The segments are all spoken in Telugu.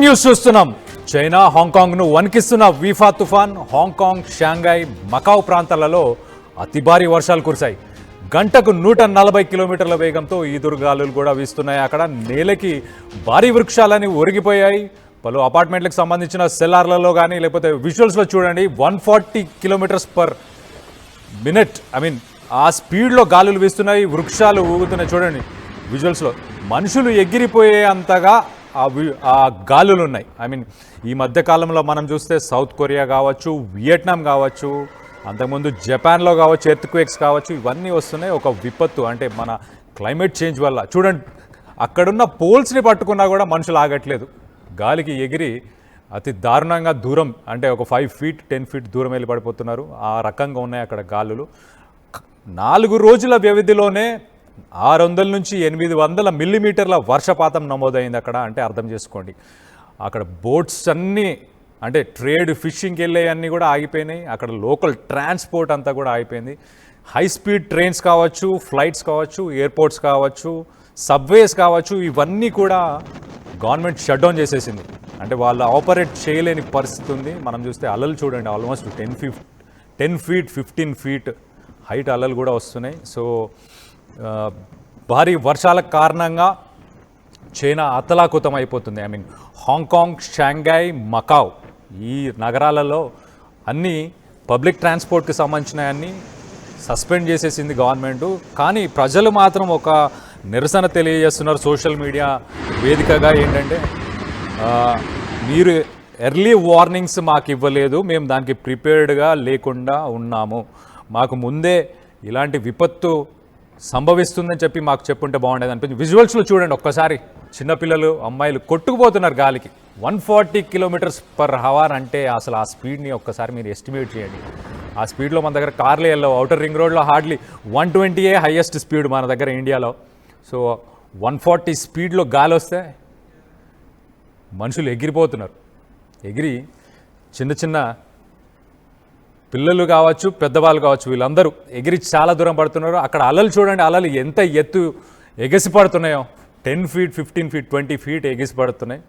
న్యూస్ చూస్తున్నాం. చైనా హాంకాంగ్ ను వణికిస్తున్న వీఫా తుఫాన్ హాంకాంగ్, షాంఘై, మకావ్ ప్రాంతాలలో అతి భారీ వర్షాలు కురిశాయి. గంటకు 140 కిలోమీటర్ల వేగంతో ఈదురుగాలులు కూడా వీస్తున్నాయి. అక్కడ నేలకి భారీ వృక్షాలని ఒరిగిపోయాయి. పలు అపార్ట్మెంట్లకు సంబంధించిన సెల్లార్లలో కానీ లేకపోతే విజువల్స్లో చూడండి, 140 కిలోమీటర్స్ పర్ మినిట్, ఆ స్పీడ్లో గాలులు వీస్తున్నాయి, వృక్షాలు ఊగుతున్నాయి. చూడండి విజువల్స్లో, మనుషులు ఎగిరిపోయే అంతగా ఆ గాలులు ఉన్నాయి. ఈ మధ్యకాలంలో మనం చూస్తే సౌత్ కొరియా కావచ్చు, వియట్నాం కావచ్చు, అంతకుముందు జపాన్లో కావచ్చు, ఎర్త్క్వేక్స్ కావచ్చు, ఇవన్నీ వస్తున్నాయి. ఒక విపత్తు అంటే మన క్లైమేట్ చేంజ్ వల్ల. చూడండి, అక్కడున్న పోల్స్ని పట్టుకున్నా కూడా మనుషులు ఆగట్లేదు. గాలికి ఎగిరి అతి దారుణంగా దూరం, అంటే ఒక 5 ఫీట్ 10 ఫీట్ దూరం వెళ్ళి పడిపోతున్నారు. ఆ రకంగా ఉన్నాయి అక్కడ గాలులు. 4 రోజుల వ్యవధిలోనే 600 నుంచి 800 మిల్లీమీటర్ల వర్షపాతం నమోదైంది అక్కడ. అంటే అర్థం చేసుకోండి, అక్కడ బోట్స్ అన్నీ, అంటే ట్రేడ్ ఫిషింగ్కి వెళ్ళే అన్నీ కూడా ఆగిపోయినాయి. అక్కడ లోకల్ ట్రాన్స్పోర్ట్ అంతా కూడా ఆగిపోయింది. హై స్పీడ్ ట్రైన్స్ కావచ్చు, ఫ్లైట్స్ కావచ్చు, ఎయిర్పోర్ట్స్ కావచ్చు, సబ్వేస్ కావచ్చు, ఇవన్నీ కూడా గవర్నమెంట్ షట్ డౌన్ చేసేసింది. అంటే వాళ్ళు ఆపరేట్ చేయలేని పరిస్థితి ఉంది. మనం చూస్తే అలలు చూడండి, ఆల్మోస్ట్ 10 ఫీట్ 15 ఫీట్ హైట్ అలలు కూడా వస్తున్నాయి. సో భారీ వర్షాల కారణంగా చైనా అతలాకుతం అయిపోతుంది. హాంకాంగ్, షాంఘై, మకావ్ ఈ నగరాలలో అన్ని పబ్లిక్ ట్రాన్స్పోర్ట్కి సంబంధించిన అన్ని సస్పెండ్ చేసేసింది గవర్నమెంటు. కానీ ప్రజలు మాత్రం ఒక నిరసన తెలియజేస్తున్నారు సోషల్ మీడియా వేదికగా. ఏంటంటే, మీరు ఎర్లీ వార్నింగ్స్ మాకు ఇవ్వలేదు, మేము దానికి ప్రిపేర్డ్గా లేకుండా ఉన్నాము, మాకు ముందే ఇలాంటి విపత్తు సంభవిస్తుందని చెప్పి మాకు చెప్పుంటే బాగుండేది అనిపించింది. విజువల్స్లో చూడండి ఒక్కసారి, చిన్నపిల్లలు, అమ్మాయిలు కొట్టుకుపోతున్నారు గాలికి. 140 కిలోమీటర్స్ పర్ అవర్ అంటే అసలు ఆ స్పీడ్ని ఒక్కసారి మీరు ఎస్టిమేట్ చేయండి. ఆ స్పీడ్లో మన దగ్గర కార్లు వెళ్ళవు. అవుటర్ రింగ్ రోడ్లో హార్డ్లీ 120 హైయెస్ట్ స్పీడ్ మన దగ్గర ఇండియాలో. సో 140 స్పీడ్లో గాలి వస్తే మనుషులు ఎగిరిపోతున్నారు. ఎగిరి చిన్న చిన్న పిల్లలు కావచ్చు, పెద్దవాళ్ళు కావచ్చు, వీళ్ళందరూ ఎగిరి చాలా దూరం పడుతున్నారు. అక్కడ అలలు చూడండి, అలలు ఎంత ఎత్తు ఎగసి పడుతున్నాయో, 10 ఫీట్ 15 ఫీట్ 20 ఫీట్ ఎగిసి పడుతున్నాయి.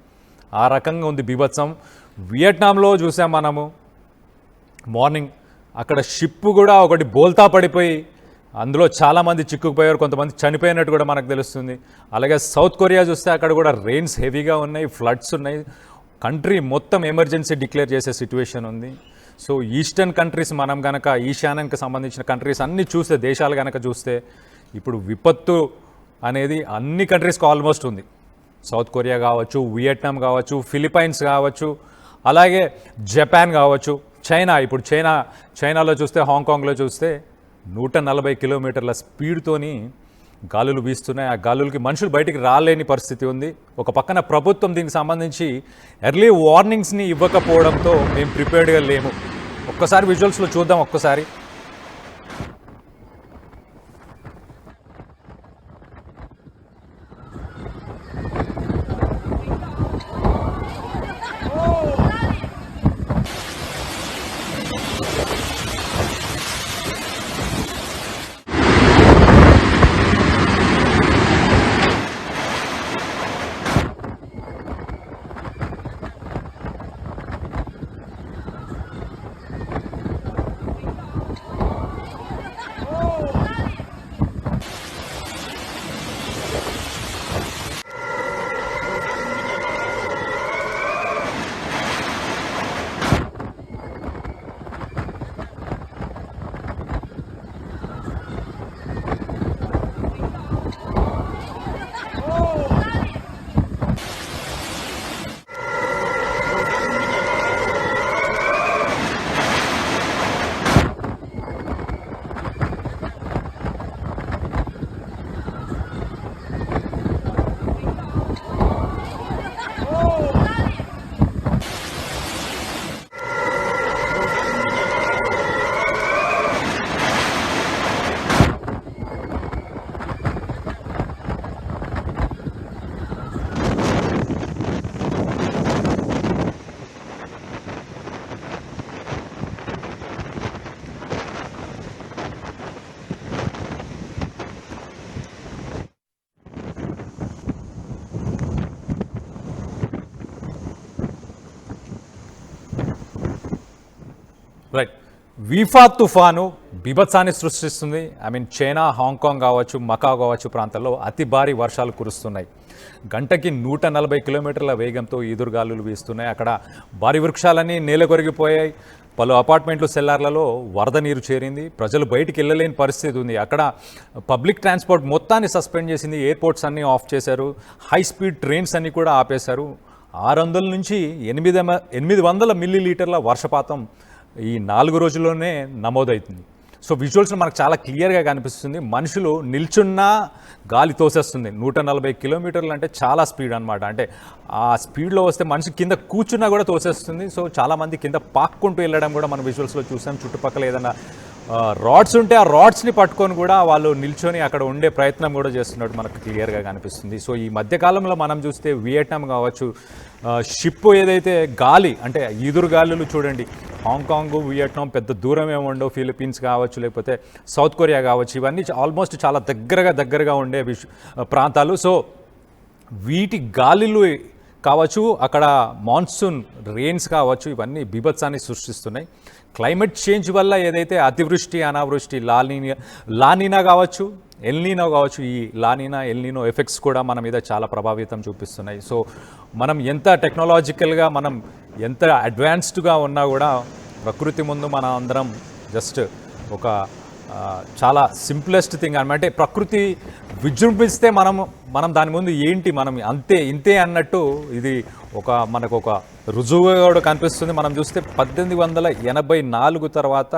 ఆ రకంగా ఉంది బీభత్సం. వియట్నాంలో చూసాం మనము మార్నింగ్, అక్కడ షిప్ కూడా ఒకటి బోల్తా పడిపోయి అందులో చాలామంది చిక్కుకుపోయారు, కొంతమంది చనిపోయినట్టు కూడా మనకు తెలుస్తుంది. అలాగే సౌత్ కొరియా చూస్తే అక్కడ కూడా రెయిన్స్ హెవీగా ఉన్నాయి, ఫ్లడ్స్ ఉన్నాయి. కంట్రీ మొత్తం ఎమర్జెన్సీ డిక్లేర్ చేసే సిచ్యువేషన్ ఉంది. సో ఈస్టర్న్ కంట్రీస్, మనం కనుక ఈశాన్యంకి సంబంధించిన కంట్రీస్ అన్నీ చూస్తే, దేశాలు కనుక చూస్తే, ఇప్పుడు విపత్తు అనేది అన్ని కంట్రీస్కి ఆల్మోస్ట్ ఉంది. సౌత్ కొరియా కావచ్చు, వియట్నాం కావచ్చు, ఫిలిప్పైన్స్ కావచ్చు, అలాగే జపాన్ కావచ్చు, చైనా. ఇప్పుడు చైనాలో చూస్తే, హాంకాంగ్లో చూస్తే 140 కిలోమీటర్ల స్పీడ్తోని గాలులు వీస్తున్నాయి. ఆ గాలులకి మనుషులు బయటికి రాలేని పరిస్థితి ఉంది. ఒక పక్కన ప్రభుత్వం దీనికి సంబంధించి ఎర్లీ వార్నింగ్స్ని ఇవ్వకపోవడంతో మేము ప్రిపేర్డ్గా లేము. ఒక్కసారి విజువల్స్లో చూద్దాం ఒక్కసారి. రైట్. వీఫా తుఫాను బీభత్సాన్ని సృష్టిస్తుంది. చైనా, హాంకాంగ్ కావచ్చు, మకావ్ కావచ్చు ప్రాంతాల్లో అతి భారీ వర్షాలు కురుస్తున్నాయి. గంటకి 140 కిలోమీటర్ల వేగంతో ఈదురుగాలులు వీస్తున్నాయి. అక్కడ భారీ వృక్షాలన్నీ నేలకొరిగిపోయాయి. పలు అపార్ట్మెంట్లు, సెల్లార్లలో వరద నీరు చేరింది. ప్రజలు బయటికి వెళ్ళలేని పరిస్థితి ఉంది. అక్కడ పబ్లిక్ ట్రాన్స్పోర్ట్ మొత్తాన్ని సస్పెండ్ చేసింది. ఎయిర్పోర్ట్స్ అన్నీ ఆఫ్ చేశారు. హై స్పీడ్ ట్రైన్స్ అన్నీ కూడా ఆపేశారు. 600 నుంచి 800 మిల్లీలీటర్ల వర్షపాతం ఈ 4 రోజుల్లోనే నమోదవుతుంది. సో విజువల్స్లో మనకు చాలా క్లియర్గా కనిపిస్తుంది. మనుషులు నిల్చున్నా గాలి తోసేస్తుంది. 140 కిలోమీటర్లు అంటే చాలా స్పీడ్ అనమాట. అంటే ఆ స్పీడ్లో వస్తే మనిషి కింద కూర్చున్నా కూడా తోసేస్తుంది. సో చాలామంది కింద పాక్కుంటూ వెళ్ళడం కూడా మనం విజువల్స్లో చూసాం. చుట్టుపక్కల ఏదైనా రాడ్స్ ఉంటే ఆ రాడ్స్ని పట్టుకొని కూడా వాళ్ళు నిల్చొని అక్కడ ఉండే ప్రయత్నం కూడా చేస్తున్నట్టు మనకు క్లియర్గా కనిపిస్తుంది. సో ఈ మధ్యకాలంలో మనం చూస్తే వియట్నాం కావచ్చు, షిప్ ఏదైతే గాలి అంటే ఈదురు గాలులు చూడండి, హాంకాంగ్, వియట్నాం పెద్ద దూరం ఏముండవు. ఫిలిప్పీన్స్ కావచ్చు, లేకపోతే సౌత్ కొరియా కావచ్చు, ఇవన్నీ ఆల్మోస్ట్ చాలా దగ్గరగా ఉండే ప్రాంతాలు. సో వీటి గాలులు కావచ్చు, అక్కడ మాన్సూన్ రెయిన్స్ కావచ్చు, ఇవన్నీ బీభత్సాన్ని సృష్టిస్తున్నాయి. క్లైమేట్ చేంజ్ వల్ల ఏదైతే అతివృష్టి, అనావృష్టి, లానీనా కావచ్చు, ఎల్నీనో కావచ్చు, ఈ లానీనా, ఎల్నీనో ఎఫెక్ట్స్ కూడా మన మీద చాలా ప్రభావితం చూపిస్తున్నాయి. సో మనం ఎంత టెక్నాలజికల్గా, మనం ఎంత అడ్వాన్స్డ్గా ఉన్నా కూడా ప్రకృతి ముందు మనం అందరం జస్ట్ ఒక చాలా సింప్లెస్ట్ థింగ్ అనమాట. అంటే ప్రకృతి విజృంభిస్తే మనం దాని ముందు ఏంటి, మనం ఇంతే అన్నట్టు ఇది మనకు ఒక రుజువుగా కూడా కనిపిస్తుంది. మనం చూస్తే 1884 తర్వాత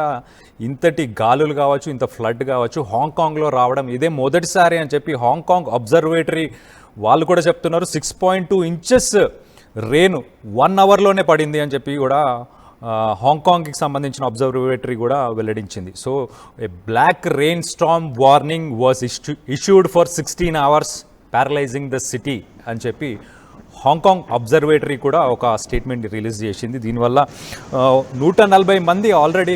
ఇంతటి గాలులు కావచ్చు, ఇంత ఫ్లడ్ కావచ్చు హాంకాంగ్లో రావడం ఇదే మొదటిసారి అని చెప్పి హాంకాంగ్ అబ్జర్వేటరీ వాళ్ళు కూడా చెప్తున్నారు. 6.2 ఇంచెస్ రెయిన్ 1 అవర్లోనే పడింది అని చెప్పి కూడా హాంకాంగ్కి సంబంధించిన అబ్జర్వేటరీ కూడా వెల్లడించింది. So a black rain storm warning was issued for 16 hours paralysing the city అని చెప్పి హాంకాంగ్ అబ్జర్వేటరీ కూడా ఒక స్టేట్మెంట్ రిలీజ్ చేసింది. దీనివల్ల 140 మంది ఆల్రెడీ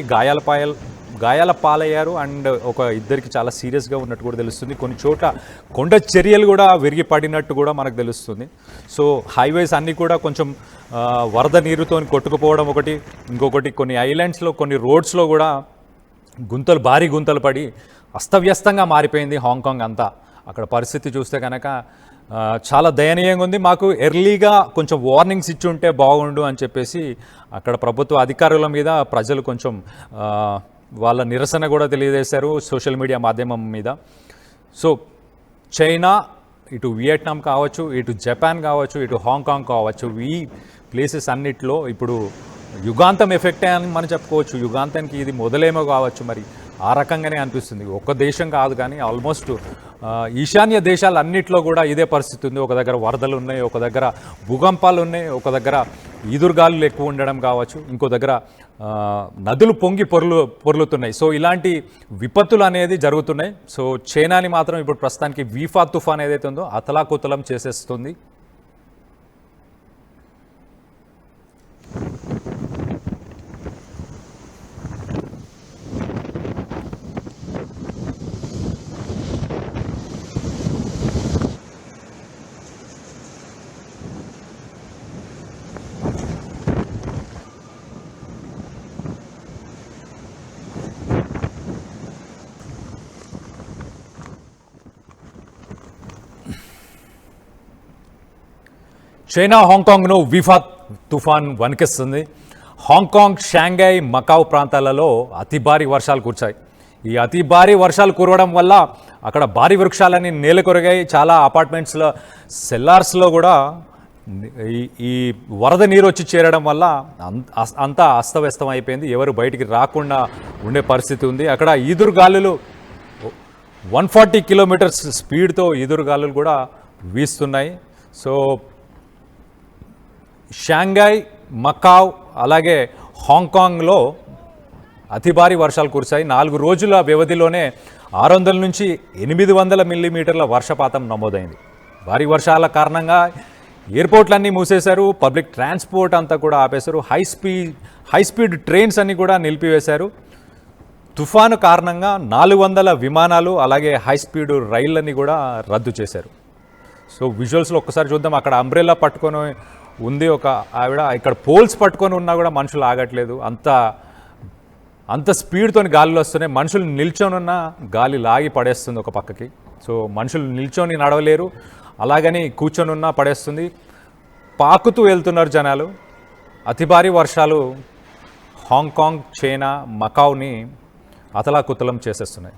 గాయాల పాలయ్యారు. అండ్ ఒక ఇద్దరికి చాలా సీరియస్గా ఉన్నట్టు కూడా తెలుస్తుంది. కొన్ని చోట్ల కొండ చర్యలు కూడా విరిగి పడినట్టు కూడా మనకు తెలుస్తుంది. సో హైవేస్ అన్నీ కూడా కొంచెం వరద నీరుతో కొట్టుకుపోవడం ఒకటి, ఇంకొకటి కొన్ని ఐలాండ్స్లో, కొన్ని రోడ్స్లో కూడా భారీ గుంతలు పడి అస్తవ్యస్తంగా మారిపోయింది హాంకాంగ్ అంతా. అక్కడ పరిస్థితి చూస్తే కనుక చాలా దయనీయంగా ఉంది. మాకు ఎర్లీగా కొంచెం వార్నింగ్స్ ఇచ్చి ఉంటే బాగుండు అని చెప్పేసి అక్కడ ప్రభుత్వ అధికారుల మీద ప్రజలు కొంచెం వాళ్ళ నిరసన కూడా తెలియజేశారు సోషల్ మీడియా మాధ్యమం మీద. సో చైనా, ఇటు వియట్నాం కావచ్చు, ఇటు జపాన్ కావచ్చు, ఇటు హాంకాంగ్ కావచ్చు, ఈ ప్లేసెస్ అన్నిట్లో ఇప్పుడు యుగాంతం ఎఫెక్టే అని మనం చెప్పుకోవచ్చు. యుగాంతానికి ఇది మొదలేమో కావచ్చు. మరి ఆ రకంగానే అనిపిస్తుంది. ఒక్క దేశం కాదు కానీ ఆల్మోస్ట్ ఈశాన్య దేశాలన్నింటిలో కూడా ఇదే పరిస్థితి ఉంది. ఒక దగ్గర వరదలు ఉన్నాయి, ఒక దగ్గర భూకంపాలు ఉన్నాయి, ఒక దగ్గర ఈదురుగాలులు ఎక్కువ ఉండడం కావచ్చు, ఇంకో దగ్గర నదులు పొంగి పొర్లుతున్నాయి. సో ఇలాంటి విపత్తులు అనేది జరుగుతున్నాయి. సో చైనాని మాత్రం ఇప్పుడు ప్రస్తుతానికి వీఫా తుఫాన్ ఏదైతే ఉందో అతలాకుతలం చేసేస్తుంది. చైనా హాంకాంగ్ను వీఫా తుఫాన్ వణికిస్తుంది. హాంకాంగ్, షాంఘై, మకావ్ ప్రాంతాలలో అతి భారీ వర్షాలు కురిశాయి. ఈ అతి భారీ వర్షాలు కురవడం వల్ల అక్కడ భారీ వృక్షాలన్నీ నేలకొరిగాయి. చాలా అపార్ట్మెంట్స్లో, సెల్లార్స్లో కూడా ఈ వరద నీరు వచ్చి చేరడం వల్ల అంతా అస్తవ్యస్తం అయిపోయింది. ఎవరు బయటికి రాకుండా ఉండే పరిస్థితి ఉంది. అక్కడ ఈదురుగాలులు 140 కిలోమీటర్స్ స్పీడ్తో ఈదురుగాలులు కూడా వీస్తున్నాయి. సో షాంఘై, మకావ్ అలాగే హాంకాంగ్లో అతి భారీ వర్షాలు కురిశాయి. 4 రోజుల వ్యవధిలోనే 600 నుంచి 800 మిల్లీమీటర్ల వర్షపాతం నమోదైంది. భారీ వర్షాల కారణంగా ఎయిర్పోర్ట్లన్నీ మూసేశారు, పబ్లిక్ ట్రాన్స్పోర్ట్ అంతా కూడా ఆపేశారు, హై స్పీడ్ ట్రైన్స్ అన్నీ కూడా నిలిపివేశారు. తుఫాను కారణంగా 400 విమానాలు అలాగే హై స్పీడ్ రైళ్ళని కూడా రద్దు చేశారు. సో విజువల్స్లో ఒక్కసారి చూద్దాం. అక్కడ అంబ్రెల్లా పట్టుకొని ఉంది ఒక ఆవిడ, ఇక్కడ పోల్స్ పట్టుకొని ఉన్నా కూడా మనుషులు ఆగట్లేదు. అంత అంత స్పీడ్తో గాలిలో వస్తున్నాయి. మనుషులు నిల్చొనున్న గాలి లాగి పడేస్తుంది ఒక పక్కకి. సో మనుషులు నిల్చొని నడవలేరు, అలాగని కూర్చొనున్నా పడేస్తుంది. పాకుతూ వెళ్తున్నారు జనాలు. అతి భారీ వర్షాలు హాంకాంగ్, చైనా, మకావ్ని అతలాకుతలం చేసేస్తున్నాయి.